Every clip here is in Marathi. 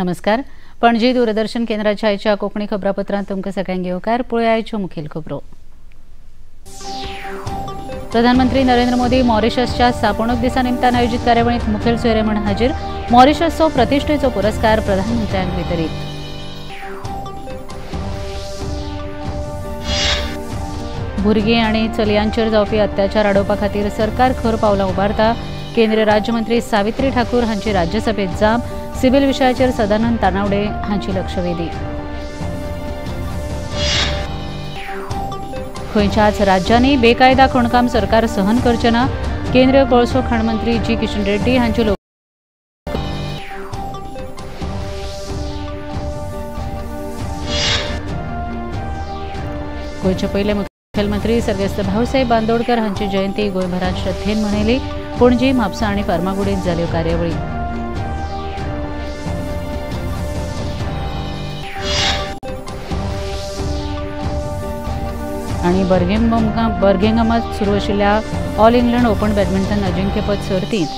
नमस्कार. पणजी दूरदर्शन केंद्राच्या आयच्या कोंकणी खबरापत्रांत तुमकां सगळ्यांक येवकार. पळोवया आयच्यो मुखेल खबरो. प्रधानमंत्री नरेंद्र मोदी मॉरिशसच्या स्थापणूक दिसा निमतान आयोजित कार्यावळींत मुखेल सोयरे म्हूण हाजीर. मॉरिशसचो प्रतिश्ठेचो पुरस्कार प्रधानमंत्र्यांक वितरीत. भुरगीं आनी चलयांचेर जावपी अत्याचार आडोवपा खातीर सरकार खर पावलां उबारता. केंद्रीय राज्यमंत्री सावित्री ठाकूर हांची राज्यसभेत जाप. सिव्हील विशयाचेर सदानंद तानावडे हांची लक्षवेधी. खंयच्याच राज्यांनी बेकायदा खणकाम सरकार सहन करचे ना. केंद्रीय कोळसो खाण मंत्री जी किशन रेड्डी हांच्यो गोंयचे पयले मुखेलमंत्री सर्गेस्त भाऊसाहेब बांदोडकर हांची जयंती गोंयभरांत श्रद्धेन मनयली. पणजी, म्हापसा आनी फार्मागुडींत जाल्यो कार्यावळी. आनी बर्मिंगहामांत सुरू आशिल्ल्या ऑल इंग्लंड ओपन बॅडमिंटन अजिंक्यपद सर्तींत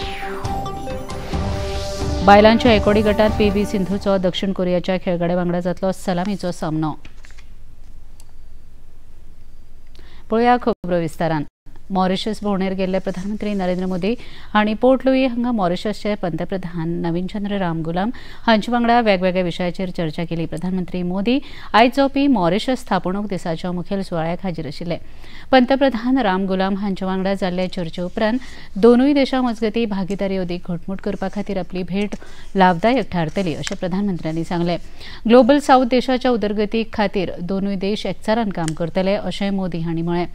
बायलांच्या एकोडी गटांत पी.व्ही. सिंधूचो दक्षिण कोरियाच्या खेळगड्या वांगडा जातलो सलामीचो सामनो. पळोवया खबरो विस्तारान. मॉरिशस भोंवडेर गेल्ले प्रधानमंत्री नरेंद्र मोदी हांणी पोर्ट लुई हांगा मॉरिशसचे पंतप्रधान नवीन चंद्र रामगुलाम हांचे वांगडा वेगवेगळ्या विशयाचेर चर्चा केली. प्रधानमंत्री मोदी आयज जावपी मॉरिशस स्थापणूक दिसाच्या मुखेल सुवाळ्याक हाजीर आशिल्ले. पंतप्रधान रामगुलाम हांचे वांगडा जाल्ले चर्चे उपरांत दोनूय देशां मजगती भागीदारी अदीक घटमूट करपा खातीर आपली भेट लाभदायक थारतली अशें प्रधानमंत्र्यांनी सांगलें. ग्लोबल साउथ देशाच्या उदरगती खातीर दोनूय देश एकचारान काम करतले अशें मोदी हांणी म्हळें.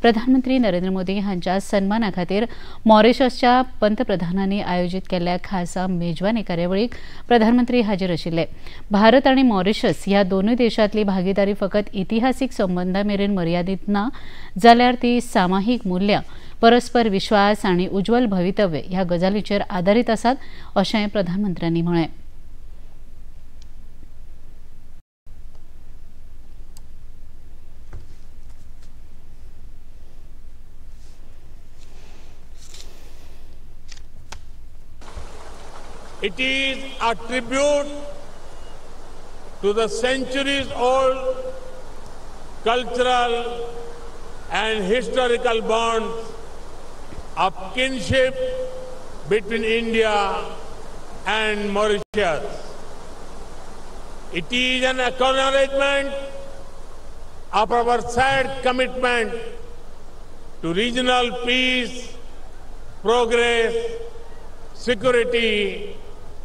प्रधानमंत्री नरेंद्र मोदी हांच्या सन्माना खातीर मॉरिशसच्या पंतप्रधानांनी आयोजीत केल्ल्या खासा मेजवानी कार्यावळीक प्रधानमंत्री हाजीर आशिल्ले. भारत आनी मॉरिशस ह्या दोनूय देशांतली भागीदारी फकत इतिहासीक संबंदां मेरेन मर्यादीत ना, जाल्यार ती सामाहीक मूल्यां, परस्पर विश्वास आनी उज्वल भवितव्य ह्या गजालींचेर आदारीत आसात अशें प्रधानमंत्र्यांनी म्हळें. It is a tribute to the centuries-old cultural and historical bonds of kinship between India and Mauritius. It is an acknowledgement of our shared commitment to regional peace, progress, security,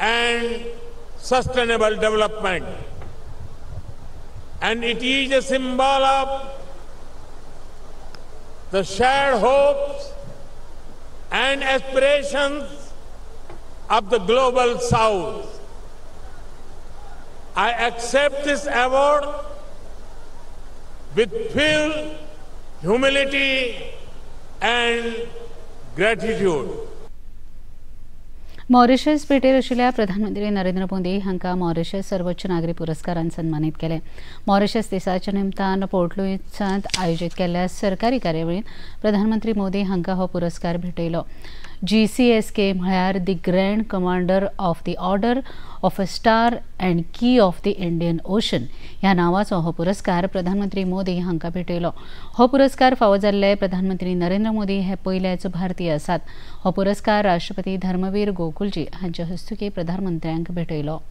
and sustainable development. And it is a symbol of the shared hopes and aspirations of the global South. I accept this award with full humility and gratitude. Mauritius भेटेर आशिल्ल्या प्रधानमंत्री नरेंद्र मोदी हांकां मॉरिशस सर्वोच्च नागरी पुरस्कारान सन्मानीत केले. मॉरिशस दिसाच्या निमतान पोर्ट लुईसांत आयोजीत केल्ल्या सरकारी कार्यावळींत प्रधानमंत्री मोदी हांकां हो पुरस्कार भेटयलो. GCSK म्हळ्यार the grand commander of the order of a star and key of the Indian Ocean ह्या नांवाचो हो पुरस्कार प्रधानमंत्री मोदी हांकां भेटयलो. हो पुरस्कार फावो जाल्ले प्रधानमंत्री नरेंद्र मोदी हे पयलेच भारतीय आसात. हो पुरस्कार राष्ट्रपती धर्मवीर गोकुलजी हांचे हस्तुकी प्रधानमंत्र्यांक भेटयलो.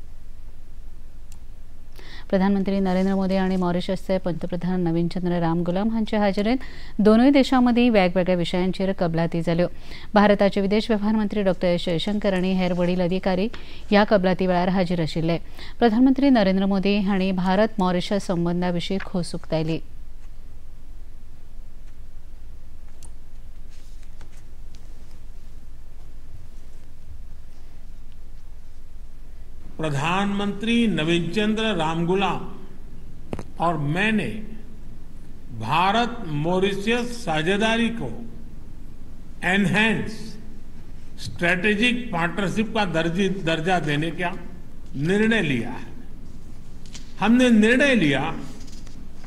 प्रधानमंत्री नरेंद्र मोदी आणि मॉरिशसचे पंतप्रधान नवीन चंद्र रामगुलाम हांचे हाजेरींत दोनूय देशां मदीं वेगवेगळ्या विशयांचेर कबलाती जाल्यो. भारताचे विदेश वेव्हार मंत्री डॉ. एस. जयशंकर आनी हेर वडील अधिकारी ह्या कबलाती वेळार हाजीर आशिल्ले. प्रधानमंत्री नरेंद्र मोदी हांणी भारत मॉरिशस संबंदां विशीं खोस उक्तायली. प्रधानमंत्री नवीन चंद्र रामगुलाम और मैंने भारत मॉरिशस साझेदारी को एनहेंस स्ट्रेटेजिक पार्टनरशिप का दर्जा देने का निर्णय लिया है. हमने निर्णय लिया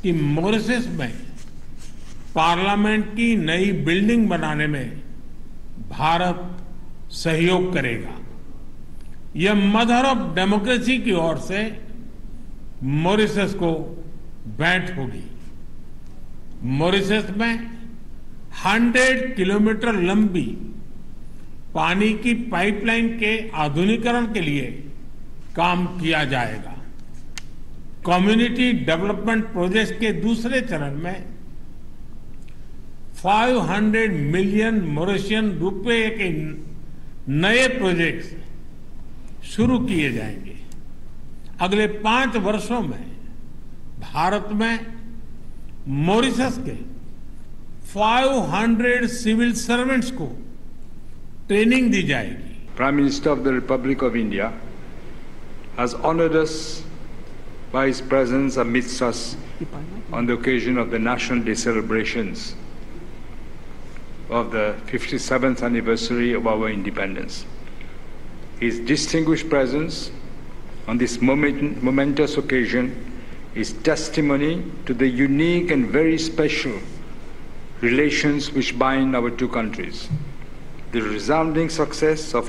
कि मॉरिशस में पार्लियामेंट की नई बिल्डिंग बनाने में भारत सहयोग करेगा. यह मदर ऑफ डेमोक्रेसी की ओर से मॉरिशस को भेंट होगी। मॉरिशस में 100 किलोमीटर लंबी पानी की पाइपलाइन के आधुनिकीकरण के लिए काम किया जाएगा। कम्युनिटी डेवलपमेंट प्रोजेक्ट के दूसरे चरण में 500 मिलियन मॉरिशियन रुपए के नए प्रोजेक्ट्स शुरू किए जाएंगे। अगले 5 वर्षों में भारत में मॉरिशस के 500 सिविल सर्वेंट्स को ट्रेनिंग दी जाएगी। Prime Minister of the Republic of India has honored us by his presence amidst us on the occasion of the National Day celebrations of the 57th anniversary of our independence. His distinguished presence on this momentous occasion is testimony to the unique and very special relations which bind our two countries. The resounding success of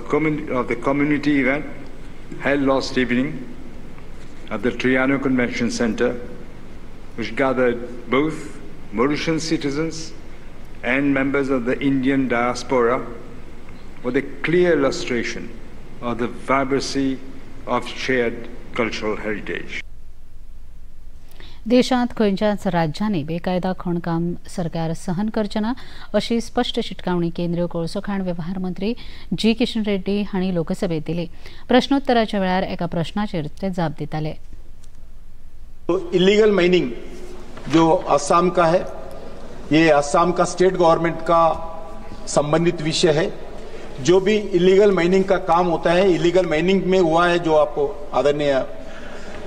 the community event held last evening at the Triano Convention Center, which gathered both Mauritian citizens and members of the Indian diaspora, was a clear illustration of the vibrancy of shared cultural heritage. देशांत खंयच्याच राज्यांनी बेकायदा खणकाम सरकार सहन करचेना अशी स्पष्ट शिटकावणी केंद्रीय कोळसो खाण वेव्हार मंत्री जी किशन रेड्डी हांणी लोकसभेत दिली। प्रश्नोत्तराच्या वेळार एका प्रश्नाचेर ते जाप दिताले। इलीगल माइनिंग जो असम का है, ये असम का स्टेट गवर्नमेंट का संबंधित विषय है। जो भी इलीगल माइनिंग का काम होता है, इलीगल माइनिंग में हुआ है जो आपको आदरणीय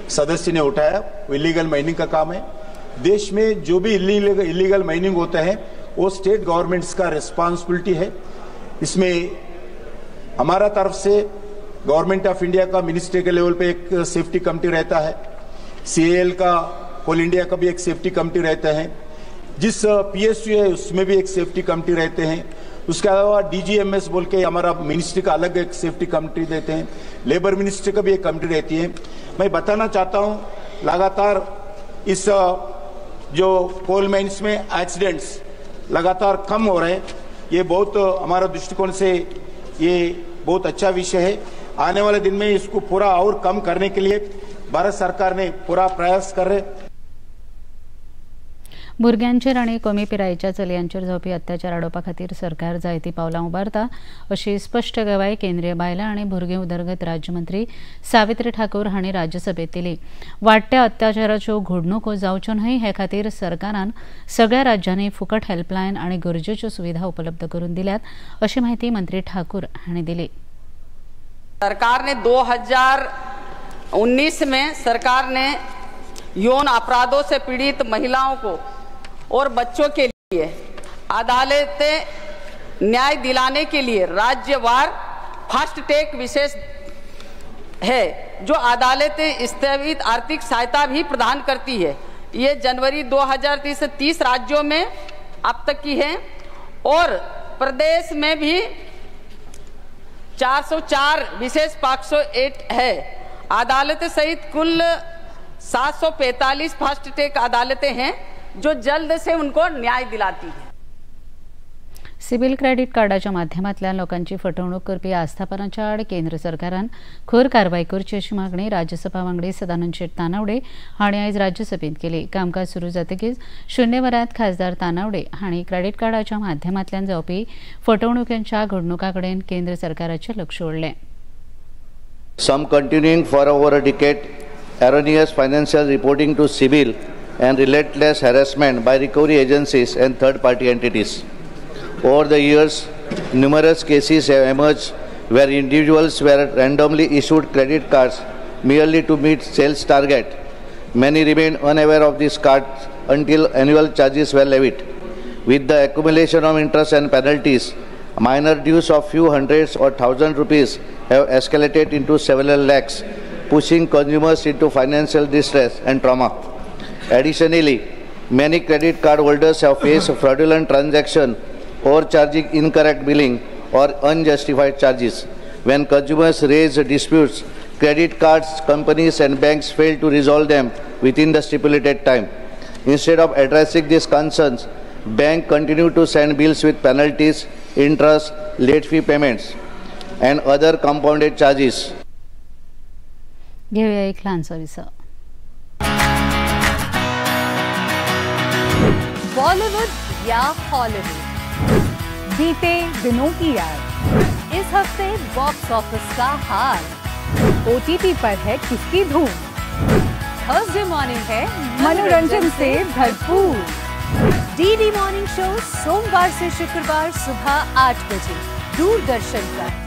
सदस्य ने उठाया, वो इलीगल माइनिंग का काम है। देश में जो भी इलीगल माइनिंग होता है वो स्टेट गवर्नमेंट्स का रिस्पांसिबिलिटी है। इसमें हमारा तरफ से गवर्नमेंट ऑफ इंडिया का मिनिस्ट्री के लेवल पे एक सेफ्टी कमेटी रहता है, सीएल का ऑल इंडिया का भी एक सेफ्टी कमेटी रहता है, जिस पीएसयू है उसमें भी एक सेफ्टी कमेटी रहते हैं। उसके अलावा डीजीएमएस बोल के हमारा मिनिस्ट्री का अलग एक सेफ्टी कमेटी देते हैं, लेबर मिनिस्ट्री का भी एक कमेटी रहती है। मैं बताना चाहता हूं, लगातार इस जो कोल माइंस में एक्सीडेंट्स लगातार कम हो रहे हैं। ये बहुत हमारा दृष्टिकोण से ये बहुत अच्छा विषय है। आने वाले दिन में इसको पूरा और कम करने के लिए भारत सरकार ने पूरा प्रयास कर रहे। भुरग्यांचेर आनी कमी पिरायेच्या चलयांचेर जावपी अत्याचार आडोवपा खातीर सरकार जायती पावलां उबारता अशी स्पश्ट गवाय केंद्रीय बायलां आनी भुरगे उदरगत राज्यमंत्री सावित्री ठाकूर हांणी राज्यसभेत दिली। वाडट्या अत्याचाराच्यो घडणुको जावच्यो न्हय हे खातीर सरकारान सगळ्या राज्यांनी फुकट हेल्पलायन आनी गरजेच्यो सुविधा उपलब्ध करून दिल्यात अशी माहिती मंत्री ठाकूर हांणी दिली। सरकार ने 2019 में सरकार ने यौन अपराधों से पीड़ित महिलाओं को और बच्चों के लिए अदालतें न्याय दिलाने के लिए राज्यवार फास्ट ट्रैक विशेष है, जो अदालतें स्थगित आर्थिक सहायता भी प्रदान करती है। ये जनवरी 2030 से 30 राज्यों में अब तक की है और प्रदेश में भी 404 विशेष पॉक्सो एक्ट है। अदालतें सहित कुल 745 फास्ट ट्रैक अदालतें हैं जो जल्द से उनको न्याय दिलाती है। सिबिल क्रेडिट कार्डाच्या माध्यमांतल्यान लोकांची फटवणूक करपी आस्थापनांच्या आड केंद्र सरकारान खर कारवाय करची अशी मागणी राज्यसभा वांगडी सदानंद शेट तानावडे हांणी आयज राज्यसभेत केली। कामकाज सुरू जातकीच 0 वरांत खासदार तानावडे हांणी क्रेडिट कार्डाच्या माध्यमांतल्यान जावपी फटवणुकींच्या घडणुकांकडेन केंद्र सरकाराचें लक्ष ओडलें। Some continuing for over a decade, erroneous financial reporting to CIBIL and relentless harassment by recovery agencies and third-party entities. Over the years, numerous cases have emerged where individuals were randomly issued credit cards merely to meet sales target. Many remained unaware of these cards until annual charges were levied. With the accumulation of interest and penalties, minor dues of few hundreds or thousand rupees have escalated into several lakhs, pushing consumers into financial distress and trauma. Additionally, many credit card holders have faced fraudulent transaction, overcharging, incorrect billing or unjustified charges, When consumers raise disputes, credit cards, companies and banks fail to resolve them within the stipulated time. Instead of addressing these concerns, banks continue to send bills with penalties, interest, late fee payments, and other compounded charges. घेऊया एक लहानसा विसा. बॉलीवुड या हॉलीवुड, बीते दिनों की याद, इस हफ्ते बॉक्स ऑफिस का हाल, OTT पर है किसकी धूम, थर्सडे मॉर्निंग है मनोरंजन से भरपूर. DD मॉर्निंग शो सोमवार से शुक्रवार सुबह 8 बजे दूरदर्शन पर.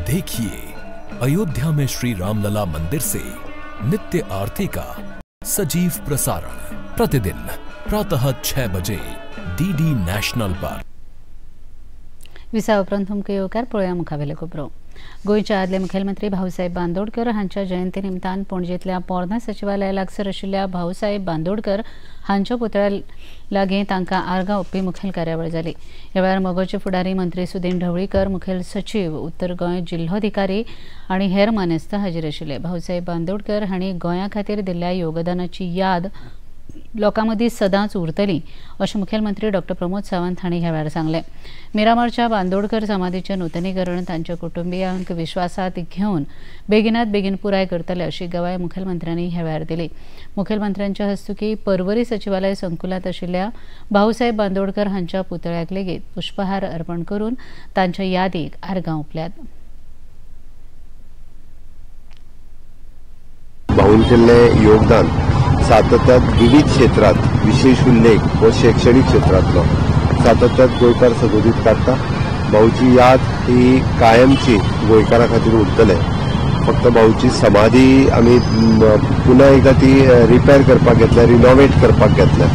देखिए अयोध्या में श्री रामलला मंदिर से नित्य आरती का सजीव प्रसारण प्रतिदिन प्रातः 6 बजे DD नॅशनल पर. विसा उपरांत तुमकां येवकार पळोवया मुखावेले खबरो. गोंयचे आदले मुखेलमंत्री भाऊसाहेब बांदोडकर हांच्या जयंती निमतान पणजेंतल्या पोरना सचिवालया लागसार आशिल्ल्या भाऊसाहेब बांदोडकर हांच्या पुतळ्या लागीं तांकां आर्गां ओंपपी मुखेल कार्यावळ जाली. ह्या वेळार मोगोचे फुडारी मंत्री सुदीन ढवळीकर, मुखेल सचिव, उत्तर गोंय जिल्लोधिकारी आनी हेर मानेस्त हाजीर आशिल्ले. भाऊसाहेब बांदोडकर हांणी गोंया खातीर दिल्ल्या योगदानाची याद लोकां मदीं सदांच उरतली अशें मुखेलमंत्री डॉ. प्रमोद सावंत हांणी ह्या वेळार सांगलें. मिरामारच्या बांदोडकर समाधीचें नूतनीकरण तांच्या कुटुंबियांक विश्वासांत घेवन बेगिनात बेगीन पुराय करतले अशी गवाय मुखेलमंत्र्यांनी ह्या वेळार दिली. मुखेलमंत्र्यांच्या हस्तुकी पर्वरी सचिवालय संकुलांत आशिल्ल्या भाऊसाहेब बांदोडकर हांच्या पुतळ्याक लेगीत पुष्पहार अर्पण करून तांच्या यादीक आर्गां ओंपल्यात. भाऊंचें योगदान सातत्यात विविध क्षेत्रात विशेष उल्लेख व शैक्षणिक क्षेत्रातलो सातत्यात गोंयकार सदोदीत काडटा. भाऊची याद ही कायमची गोंयकारां खातीर उरतले. फक्त भाऊची समाधी आमी पुन्हा एकदा ती रिपेर करपाक घेतल्या, रिनोवेट करपाक घेतल्या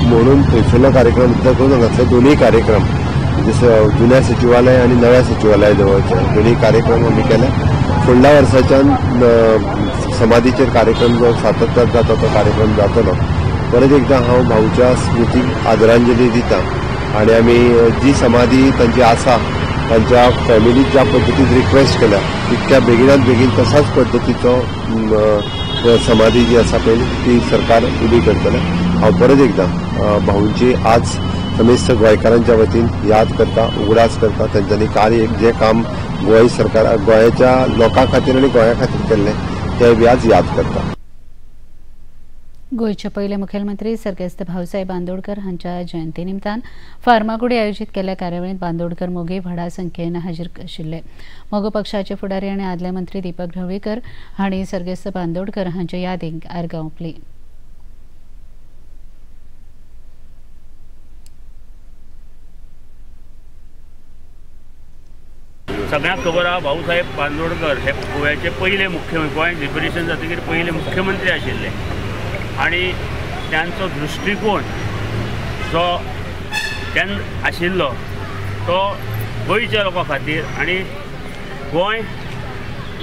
म्हणून थंयसरलो कार्यक्रम करून हांगासले दोनूय कार्यक्रम जसं जुन्या सचिवालय आणि नव्या सचिवालय जवळचे दोन्ही कार्यक्रम आमी केले. फुडल्या वर्साच्यान समाधीचेर कार्यक्रम जो सातत्यात जाता तो कार्यक्रम जातलो. परत एकदा हांव भाऊच्या स्मृतीक आदरांजली दिता आणि आमी जी समाधी तांची आसा तांच्या फॅमिलीक ज्या पद्दतीन रिक्वेस्ट केल्या तितक्या बेगिनात बेगीन तसाच पद्दतीचो समाधी जी आसा पळय ती सरकार उबी करतले. हांव परत एकदा भाऊंची आज समेस्त गोंयकारांच्या वतीन याद करता, उगडास करता. तांच्यांनी कार्य जे काम गोंय सरकार गोंयाच्या लोकां खातीर आनी गोंया खातीर केल्लें ते बी आज याद करता. गोंयचे पयले मुखेलमंत्री सर्गेस्त भाऊसाहेब बांदोडकर हांच्या जयंती निमतान फार्मागुडी आयोजीत केल्ल्या कार्यावळींत बांदोडकर मोगी व्हडा संख्येन हाजीर आशिल्ले. मोगो पक्षाचे फुडारी आनी आदले मंत्री दीपक ढवळीकर हांणी सर्गेस्त बांदोडकर हांच्या यादीक आर्गां ओंपली. सगळ्यांक खबर आहा भाऊसाहेब बांदोडकर हे गोव्याचे पयले मुख्यमंत्री, गोंय लिबरेशन जातकीर पयले मुख्यमंत्री आशिल्ले आणि त्यांचो दृश्टिकोन जो तेन्ना आशिल्लो तो गोंयच्या लोकां खातीर आनी गोंय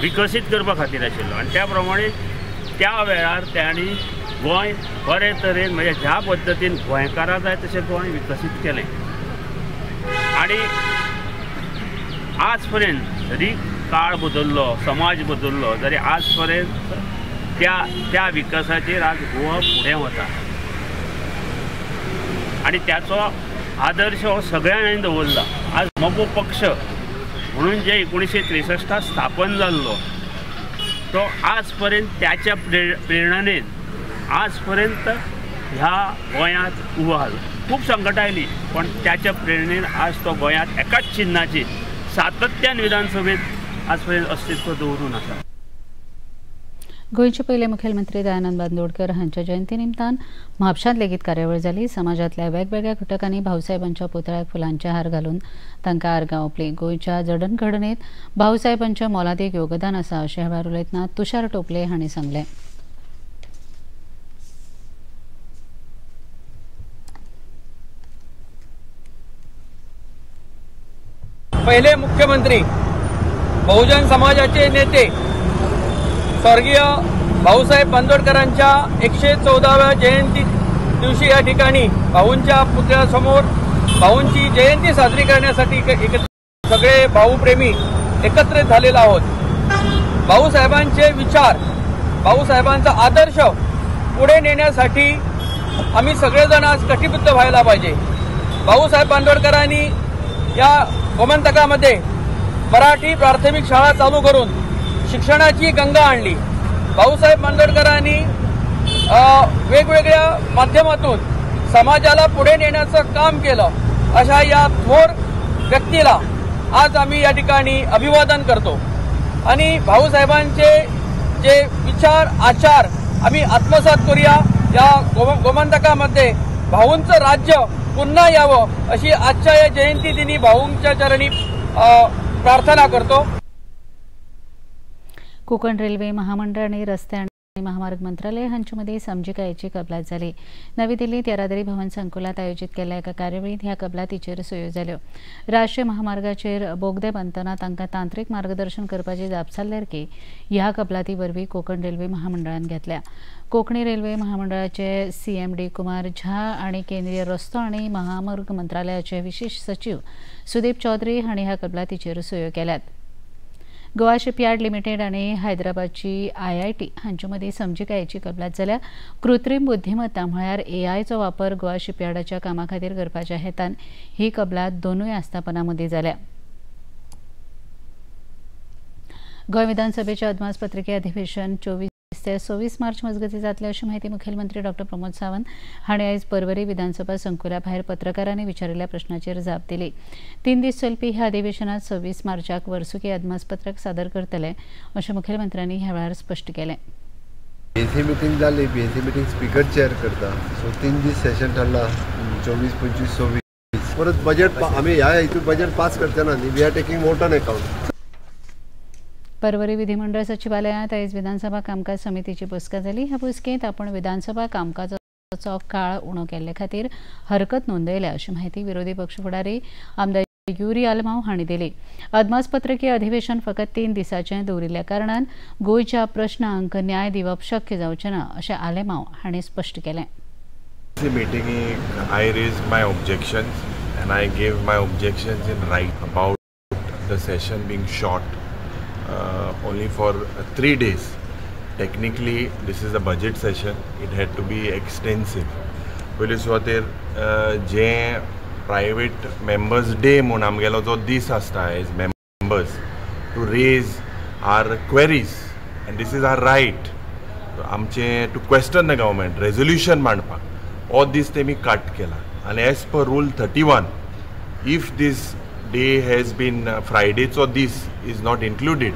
विकसीत करपा खातीर आशिल्लो आनी त्या प्रमाणे त्या वेळार त्यांनी गोंय बरे तरेन म्हणजे ज्या पद्दतीन गोंयकारां जाय तशें गोंय विकसीत केलें. आणि आज पर्यंत जरी काळ बदललो, समाज बदललो तरी आज पर्यंत त्या विकासाचेर आज गोवा फुडें वता आणि त्याचो आदर्श हो सगळ्यांनी दवरला. आज मोगो पक्ष म्हणून जे 1963 स्थापन जाल्लो तो आज पर्यंत त्याच्या प्रेरणेन आज पर्यंत ह्या गोंयांत उबो आसा. खूब संकटां आयली पण त्याच्या प्रेरणेन आज तो गोंयांत एकाच चिन्हाची सातत्यान विधानसभेत आजपर्यंत अस्तित्व दवरून आसा. गोंयचे पहिले मुखेलमंत्री दयानंद बांदोडकर हांच्या जयंती निमतान म्हापशांत लेगीत कार्यावळ जाली। समाजातल्या वेगवेगळ्या घटकांनी भाऊसाहेबांच्या पुतळ्याक फुलांचे हार घालून तांकां आर्गां ओंपली। गोंयच्या जडणघडणेंत भाऊसाहेबांचें मोलादीक योगदान आसा अशें ह्या वेळार उलयतना तुषार टोपले हांणी सांगलें। पहिले मुख्यमंत्री बहुजन समाजाचे नेते स्वर्गीय भाऊसाहेब बांदोडकरांच्या 114व्या जयंती दिवशी या ठिकाणी भाऊंच्या पुतळ्यासमोर भाऊंची जयंती साजरी करण्यासाठी सगळे भाऊप्रेमी एकत्रित झालेलो आहोत। भाऊसाहेबांचे विचार, भाऊसाहेबांचा आदर्श पुढे नेण्यासाठी आम्ही सगळेजण आज कटिबद्ध व्हायला पाहिजे। भाऊसाहेब बांदोडकरांनी या गोमंतकामध्ये मराठी प्राथमिक शाळा चालू करून शिक्षणाची गंगा आणली। भाऊसाहेब बांदोडकरांनी वेगवेगळ्या माध्यमातून समाजाला पुढे नेण्याचं काम केलं। अशा या थोर व्यक्तीला आज आम्ही या ठिकाणी अभिवादन करतो आणि भाऊसाहेबांचे जे विचार आचार आम्ही आत्मसात करूया। या गोमंतकामध्ये भाऊंचं राज्य पुन्हा यावं अशी आजच्या या जयंती दिनी भाऊंच्या चरणी प्रार्थना करतो। कोकण रेल्वे महामंडळ आणि रस्ते आणि महामार्ग मंत्रालय हांचे मदीं समजिकायेची कबलात जाली। नवी दिल्लीत येरादारी भवन संकुलात आयोजीत केल्ल्या एका कार्यावळीत ह्या कबलातीचेर सयो जाल्यो। राष्ट्रीय महामार्गाचेर बोगदे बांदतना तांकां तांत्रीक मार्गदर्शन करपाची जापसालदारकी ह्या कबलाती वरवीं कोकण रेल्वे महामंडळान घेतल्या। कोंकणी रेल्वे महामंडळाचे CMD कुमार झा आणि केंद्रीय रस्तो आणि महामार्ग मंत्रालयाचे विशेष सचिव सुदीप चौधरी हांणी ह्या कबलातीचेर सयो केल्यात। गोवा शिपयार्ड लिमिटेड आणि हैदराबादची IIT हांचे मदीं समजिकायेची कबलात जाल्या। कृत्रीम बुद्धिमत्ता म्हळ्यार AI चो वापर गोवा शिपयार्डाच्या कामा खातीर करपाच्या हेतान ही कबलात दोनूय आस्थापनां मदीं जाल्या। गोंय विधानसभेचे अदमासपत्रकी अधिवेशन 24 ते 26 मार्च मजगती जातले अशी माहिती मुखेलमंत्री डॉ प्रमोद सावंत हांणी आयज परवरी विधानसभा संकुला भायर पत्रकारांनी विचारिल्ल्या प्रश्नाचेर जाप दिली। 3 दीस चलपी ह्या अधिवेशनात 26 मार्चाक वर्सुकी अदमासपत्रक सादर करतले अशें मुखेलमंत्र्यांनी ह्या वेळार स्पश्ट केलें। BNC मीटिंग जाली, BNC मीटिंग स्पीकर चेअर करता, सो 3 दीस सेशन ठरला 24, 25, 26 परत बजेट आम्ही ह्या हेतून बजेट पास करतना न्ही, we are taking vote on account. परवरी विधिमंडळ सचिवालयात आयज विधानसभा कामकाज समितीची बसका जाली। ह्या बसकेंत आपण विधानसभा कामकाजाचो काळ उणो केल्ले खातीर हरकत नोंदयल्या अशी माहिती विरोधी पक्ष फुडारी आमदार युरी आलमाव हांणी दिली। अदमासपत्रकी अधिवेशन फकत 3 दिसांचें दवरिल्ल्या कारणान गोंयच्या प्रश्नांक न्याय दिवप शक्य जावचें ना अशें आलेमाव हांणी स्पश्ट केलें। Meeting I raised my objections and I gave my objections in writing about the session being short. Only for 3 days. Technically, this is a budget session. It had to be extensive. Police water जे private members day म्हणून आमगेलो जो दीस आसता as members to raise our queries and this is our right. आमचे to question the government resolution मांडपाक all this तेमी कट केला and as per rule 31 if this day has been Friday, so this is not included,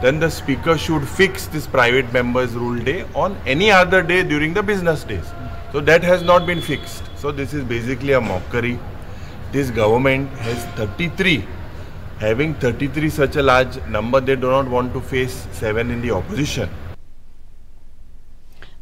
then the speaker should fix this private members rule day on any other day during the business days. So that has not been fixed. So this is basically a mockery. This government has 33. Having 33 such a large number, they do not want to face 7 in the opposition.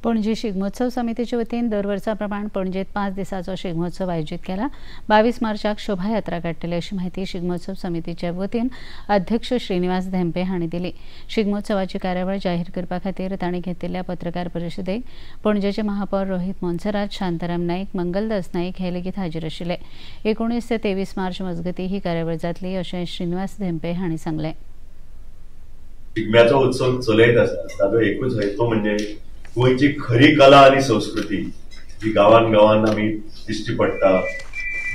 Panaji Shigmotsav समितीचे वतीन दर वर्सा प्रमाण पणजेत 5 दिसांचो शिगमोत्सव आयोजीत केला। 22 मार्चाक शोभायात्रा काडटली अशी माहिती शिगमोत्सव समितीच्या वतीन अध्यक्ष श्रीनिवास धेंपे हांणी दिली। शिगमोत्सवाची कार्यावळ जाहीर करपा खातीर तांणी घेतिल्ल्या पत्रकार परिशदेक पणजेचे महापौर रोहित मोन्सरात, शांताराम नाईक, मंगलदास नाईक हे लेगीत हाजीर आशिल्ले। 19 ते 23 मार्च मजगती ही कार्यावळ जातली अशें श्रीनिवास धेंपे हांणी सांगलें। शिगम्याचो उत्सव चलयत आसा ताचो एकूच हेतू म्हणजे गोंयची खरी कला आणि संस्कृती जी गावान गावान आमी दिश्टी पडटा।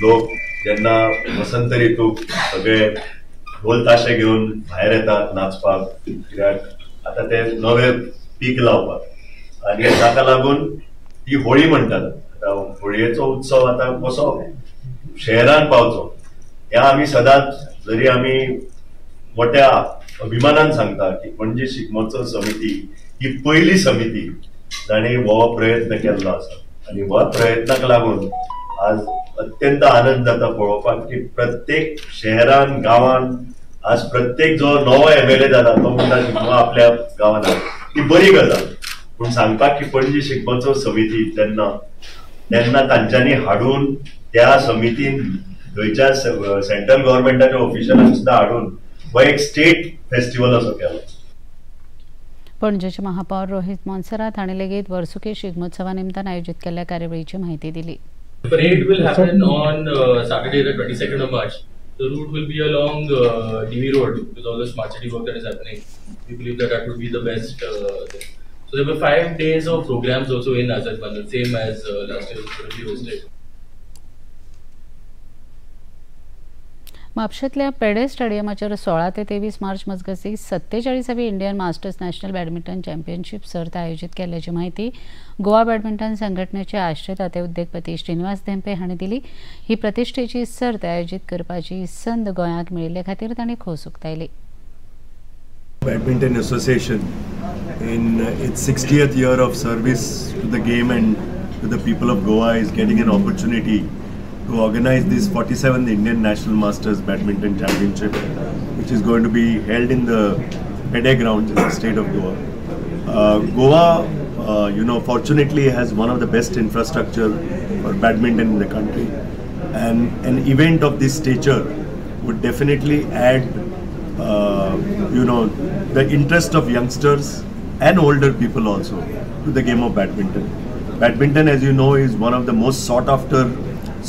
लोक जेन्ना वसंत ऋतूक सगळे ढोल ताशे घेवन भायर येतात नाचपाक, कित्याक आतां ते नवे पीक लावपाक आनी ताका लागून ती होळी म्हणटात। आतां होळयेचो उत्सव आतां कसो शहरान पावचो ह्या आमी सदांच जरी आमी मोठ्या अभिमानान सांगता की पणजे शिगमोत्सव समिती ही पहिली समिती जाणे हो प्रयत्न केल्लो आसा आणि ह्या प्रयत्नाक लागून आज अत्यंत आनंद जाता पळोवपाक की प्रत्येक शहरान गावान आज प्रत्येक जो नवो MLA जाला तो म्हणटा शिगमो आपल्या गावान ही बरी गजाल, पूण सांगपाक की पणजे शिगमोत्सव समिती तेन्ना तांच्यांनी हाडून त्या समितीन गोंयच्या सेंट्रल गव्हर्नमेंटाच्या ऑफिशियलांक सुद्धा हाडून हो एक स्टेट फेस्टिवल असो केलो. पणजेचे महापौर रोहित मोन्सेरात हांणी लेगीत वर्सुकी शिगमोत्सवा निमतान आयोजीत केल्ल्या कार्यावळीची माहिती दिली. The parade will happen on Saturday, the 22nd of March. The route will be along DV Road with all the smart city work that is happening. We believe that would be the best thing. So there were 5 days of programs also in Azad Bandhan, same as last year was hosted. म्हापशेंतल्या पेडे स्टेडियमाचेर 16 ते 23 मार्च मजगती 47वी Indian Masters National Badminton Championship सर्त आयोजीत केल्ल्याची माहिती गोवा बॅडमिंटन संघटनेचे आश्रय उद्योगपती श्रीनिवास धेंपे हांणी दिली. ही प्रतिश्ठेची सर्त आयोजीत करपाची संद गोंयाक मेळिल्ले खातीर तांणी खोस उक्तायली. Badminton Association in its 60th year of service to the game and to the people of Goa is getting an opportunity to organize this 47th Indian National Masters Badminton Championship, which is going to be held in the Pede grounds in the state of Goa. Goa, fortunately has one of the best infrastructure for badminton in the country, and an event of this stature would definitely add, the interest of youngsters and older people also to the game of badminton. Badminton, as you know, is one of the most sought after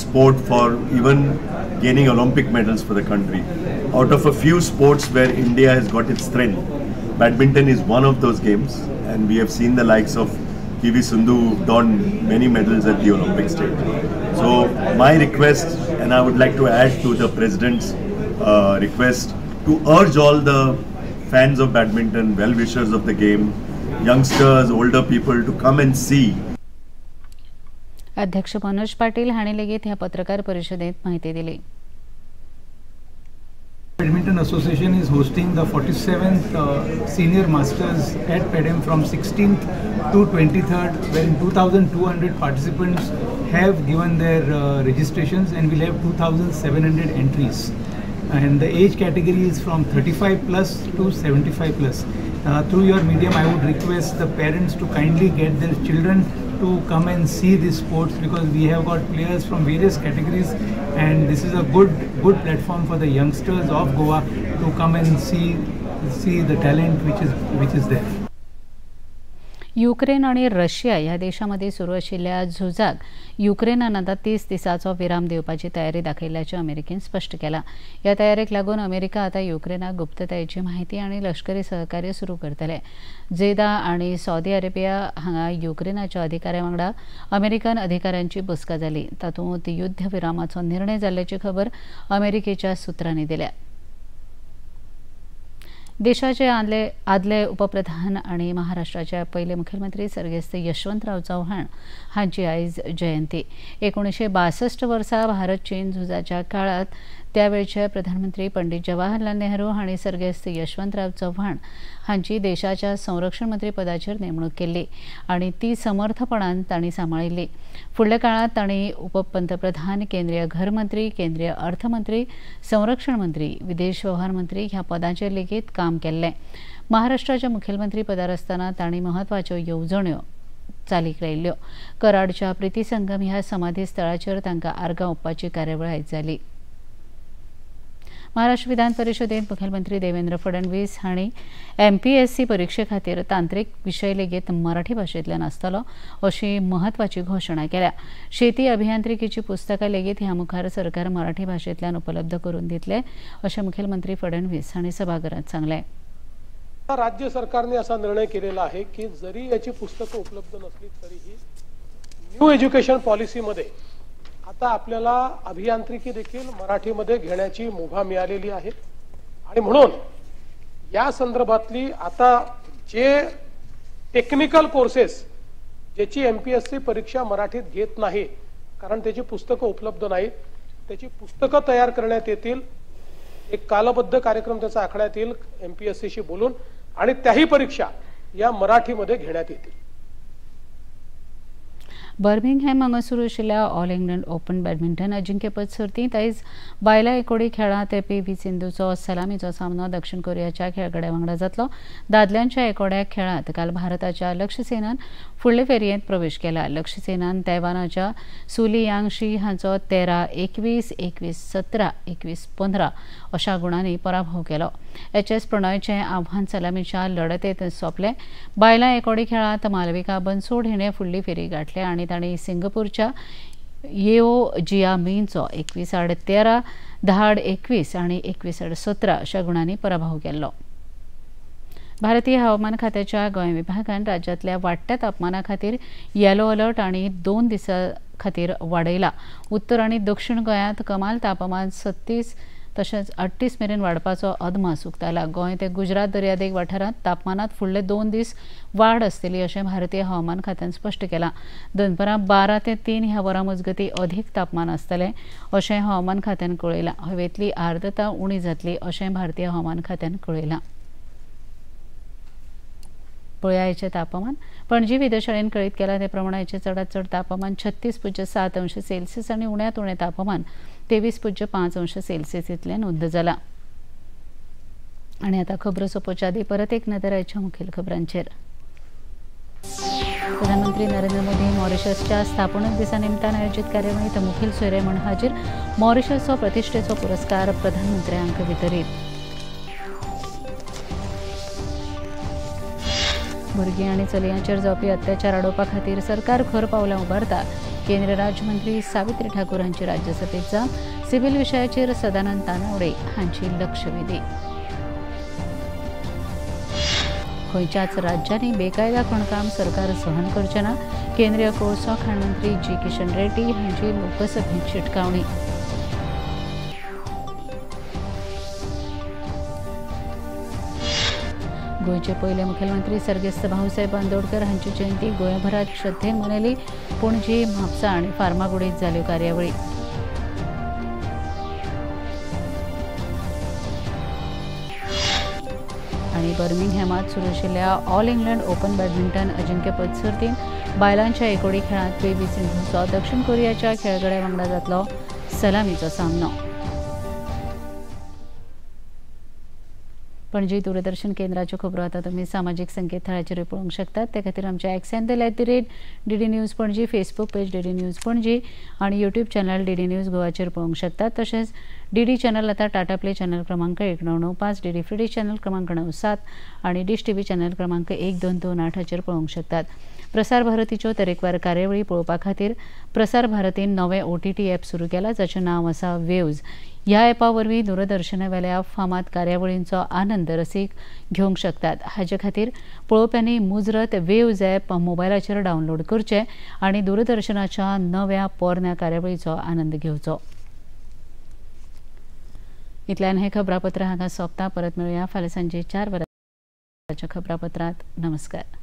sport for even gaining Olympic medals for the country. Out of a few sports where India has got its strength, badminton is one of those games, and we have seen the likes of PV Sindhu who've won many medals at the Olympic stage. So my request, and I would like to add to the President's request, to urge all the fans of badminton, well-wishers of the game, youngsters, older people to come and see. अध्यक्ष मनोज पाटील हांणी लेगीत ह्या पत्रकार परिषदेत माहिती दिली. Badminton Association is hosting the 47th Senior Masters at Pedem from 16th to 23rd, where 2,200 participants have given their registrations, and we'll have 2,700 entries. And the age category is from 35 plus to 75 plus. Through your medium, I would request the parents to kindly get their children to come and see these sports, because we have got players from various categories, and this is a good platform for the youngsters of Goa to come and see the talent which is there. Ukraine आणि रशिया ह्या देशांमध्ये सुरू आशिल्ल्या झुजाक युक्रेनान आता 30 दिसांचो विराम दिवपाची तयारी दाखयल्याचे अमेरिकेन स्पष्ट केला. ह्या तयारेक लागून अमेरिका आता युक्रेनाक गुप्ततायेची माहिती आणि लष्करी सहकार्य सुरू करतले. जेदा आणि सौदी अरेबिया हांगा युक्रेनाच्या अधिकाऱ्यां वांगडा अमेरिकन अधिकाऱ्यांची बसका जाली. तातूंत युद्ध विरामाचो निर्णय जाल्ल्याची खबर अमेरिकेच्या सुत्रांनी दिल्या. देशाचे आदले उपप्रधान आणि महाराष्ट्राचे पहिले मुख्यमंत्री सर्गेस्त यशवंतराव चव्हाण हांची आयज जयंती. 1962 वर्सा भारत चीन झुजाच्या काळात त्यावेळचे प्रधानमंत्री पंडित जवाहरलाल नेहरू हांणी सर्गेस्त यशवंतराव चव्हाण हांची देशाच्या संरक्षण मंत्री पदाचेर नेमणूक केल्ली आणि ती समर्थपणान तांणी सांबाळिल्ली. फुडल्या काळात तांणी उपपंतप्रधान, केंद्रीय घर मंत्री, केंद्रीय अर्थमंत्री, संरक्षण मंत्री, विदेश व्यवहार मंत्री ह्या पदांचेर लेगीत काम केल्लें. महाराष्ट्राच्या मुखेलमंत्री पदार आसतना तांणी महत्वाच्यो येवजण्यो चालीक लायिल्ल्यो. कराडच्या प्रिती संगम ह्या समाधी स्थळाचेर तांकां आर्गां ओंपपाची कार्यावळ आयज जाली. महाराष्ट्र विधान परिषदेत मुख्यमंत्री देवेंद्र फडणवीस हांणी MPSC परीक्षे खातीर तांत्रीक विशय लेगीत मराठी भाशेंतल्यान आसतलो अशी महत्वाची घोशणा केल्या. शेती अभियांत्रिकीची पुस्तकां लेगीत ह्या मुखार सरकार मराठी भाशेंतल्यान उपलब्ध करून दितले अशें मुख्यमंत्री फडणवीस हांणी सभागृहात सांगलें. राज्य सरकारने असा निर्णय केलेला आहे की जरी याची पुस्तकं उपलब्ध नसली तरीही न्यू एज्युकेशन पॉलिसीमध्ये आता आपल्याला अभियांत्रिकी देखील मराठीमध्ये घेण्याची मुभा मिळालेली आहे आणि म्हणून या संदर्भातली आता जे टेक्निकल कोर्सेस ज्याची MPSC परीक्षा मराठीत घेत नाही कारण त्याची पुस्तकं उपलब्ध नाहीत, त्याची पुस्तकं तयार करण्यात येतील एक कालबद्ध कार्यक्रम त्याचा आखण्यात येईल MPSCशी बोलून आणि त्याही परीक्षा या मराठीमध्ये घेण्यात येतील. बर्मिंगहॅम हांगा सुरू आशिल्ल्या ऑल इंग्लंड ओपन बॅडमिंटन अजिंक्यपद सर्तींत आयज बायलां एकोडी खेळांत PV सिंधूचो सलामीचो सामनो दक्षिण कोरियाच्या खेळगड्या वांगडा जातलो. दादल्यांच्या एकोड्या खेळांत काल भारताच्या लक्ष्य सेनान फुडले फेरयेंत प्रवेश केला. लक्ष्य सेनान तैवानाच्या सुली यांगशी हांचो 13-21, 21-17, 21-15 अशा गुणांनी पराभव केलो. HS प्रणॉयचें आव्हान सलामीच्या लढतेंत सोंपलें. बायलां एकोडी खेळांत मालविका बन्सोड हिणें फुडली फेरी गाठली आनी तांणी सिंगापूरच्या येओ जियामीनचो 21-13, 10-21 आनी 21-17 अशा गुणांनी पराभव केलो. भारतीय हवामान खात्याच्या गोंय विभागान राज्यांतल्या वाडट्या तापमाना खातीर येलो अलर्ट आनी 2 दिसां खातीर वाडयला. उत्तर आनी दक्षिण गोंयांत कमाल तापमान 36 तशेंच 38 मेरेन वाडपाचो अदमास उक्तायला. गोंय ते गुजरात दर्यादेग वाठारांत तापमानात फुडले 2 दीस वाड आसतली अशें भारतीय हवामान खात्यान स्पश्ट केलां. दनपारां 12 ते 3 ह्या वरां मजगतीं अधीक तापमान आसतलें अशें हवामान खात्यान कळयलां. हवेंतली आर्द्रता उणी जातली अशें भारतीय हवामान खात्यान कळयलां. पळया आयचें तापमान. पणजी वेधशाळेन कळीत केला ते प्रमाण आयचें चडांत चड तापमान 36.7 अंश सेल्सियस आनी उण्यांत उणें तापमान 23.5 अंश सेल्सियस इतलें नोंद जालां. आनी आतां खबरो सोंपोवचे आदीं परत एक नदर आयच्या मुखेल खबरांचेर. प्रधानमंत्री नरेंद्र मोदी मॉरिशसच्या स्थापणूक दिसा निमतान आयोजीत कार्यावळींत मुखेल सोयरे म्हूण हाजीर. मॉरिशसचो प्रतिश्ठेचो पुरस्कार प्रधानमंत्र्यांक वितरीत. भुरगीं आनी चलयांचेर जावपी अत्याचार आडोवपा खातीर सरकार खर पावलां उबारता. केंद्रीय राज्यमंत्री सावित्री ठाकूर हांची राज्यसभेत जाप. सिव्हील विशयाचेर सदानंद तानावडे हांची लक्षवेधी. खंयच्याच राज्यांनी बेकायदा खणकाम सरकार सहन करचें ना. केंद्रीय कोळसो खाण मंत्री जी किशन रेड्डी हांची लोकसभेत शिटकावणी. गोंयचे पयले मुखेलमंत्री सर्गेस्त भाऊसाहेब बांदोडकर हांची जयंती गोंयभरात श्रद्धेन मनयली. पणजी, म्हापसा आनी फार्मागुडीत जाल्यो कार्यावळी. आनी बर्मिंगहॅमात सुरू आशिल्ल्या ऑल इंग्लंड ओपन बॅडमिंटन अजिंक्यपद सर्तींत बायलांच्या एकोडी खेळांत PV सिंधूचो दक्षिण कोरियाच्या खेळगड्या वांगडा जातलो सलामीचो सामनो. पणजी दूरदर्शन केंद्राच्यो खबरो आतां तुमी सामाजीक संकेतथळाचेर पळोवंक शकतात. ते खातीर आमच्या x handle @DD news Panaji, Facebook page DD news Panaji आनी यूट्यूब चॅनल DD न्यूज गोवाचेर पळोवंक शकतात. तशेंच DD चॅनल आतां टाटा प्ले चॅनल क्रमांक 1995, DD फ्री डिश चॅनल क्रमांक 97 आनी डिश TV चॅनल क्रमांक 1228 पळोवंक शकतात. प्रसार भारतीच्यो तरेकवार कार्यावळी पळोवपा खातीर प्रसार भारतीन नवें OTT ॲप सुरू केलां जाचें नांव आसा वेव्ज. ह्या ॲपा वरवीं दूरदर्शनावेल्या फामाद कार्यावळींचो आनंद रसीक घेवंक शकतात. हाचे खातीर पळोवप्यांनी मुजरत वेव्ज ॲप मोबायलाचेर डावनलोड करचें आनी दूरदर्शनाच्या नव्या पोरन्या कार्यावळीचो आनंद घेवचो. इतल्यान हें खबरापत्र हांगा सोंपता. परत मेळुया फाल्यां सांजे 4 वरांच्या खबरापत्रांत. नमस्कार.